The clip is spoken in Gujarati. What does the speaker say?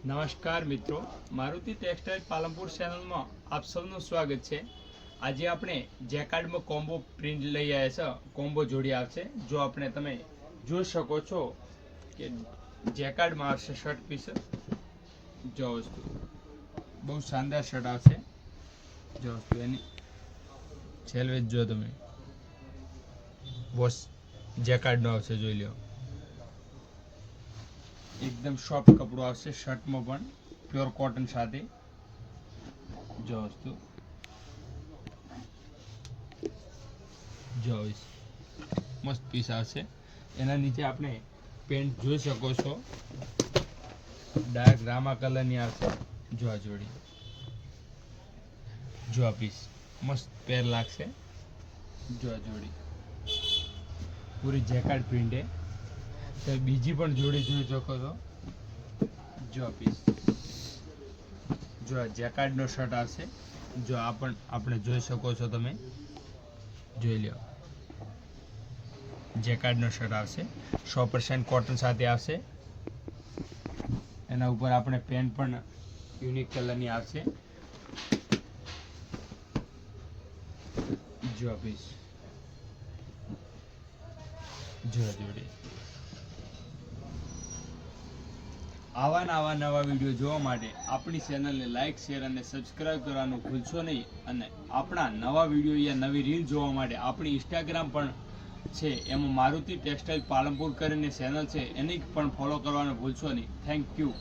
નમસ્કાર મિત્રો, મારુતિ ટેક્સટાઇલ પાલનપુર ચેનલમાં આપ સૌનું સ્વાગત છે। આજે આપણે જેકાર્ડમાં કોમ્બો પ્રિન્ટ લઈ આવ્યા છે, કોમ્બો જોડી આવશે। જો આપણે તમે જોઈ શકો છો કે જેકાર્ડમાં આવશે શર્ટ પીસ। જો વસ્તુ બહુ શાનદાર શર્ટ આવશે। જો વસ્તુ એની સેલવેજ જો તમે વોશ જેકાર્ડનો આવશે, જોઈ લો। एकदम सॉफ्ट कपड़ो आवशे, शर्ट में पण प्योर कॉटन साथे। जो वस्तु जो मस्त पीस आवशे। एना नीचे आपने पेंट जोई शको छो, डार्क रामा कलर नी आवशे। जो आ जोड़ी जो आ पीस मस्त पेर लागशे। जो आ जोड़ी पूरी जेकार्ड प्रिंट है। तो बीजी पण जोड़ी જોઈ શકો છો। જો પીસ જો જેકાર્ડ નો શર્ટ આવશે। જો આ પણ આપણે જોઈ શકો છો, તમે જોઈ લો। જેકાર્ડ નો શર્ટ આવશે, 100% કોટન સાથે આવશે। એના ઉપર આપણે પેન્ટ પણ યુનિક કલર ની આવશે। જો પીસ જો જોડી આવા નવા વિડીયો જોવા માટે આપણી ચેનલને લાઇક, શેર અને સબસ્ક્રાઇબ કરવાનું ભૂલશો નહીં। અને આપણા નવા વિડીયો યા નવી રીલ જોવા માટે આપણી ઇન્સ્ટાગ્રામ પણ છે, એમાં મારુતિ ટેક્સટાઇલ પાલનપુર કરીને ચેનલ છે, એને પણ ફોલો કરવાનું ભૂલશો નહીં। Thank you.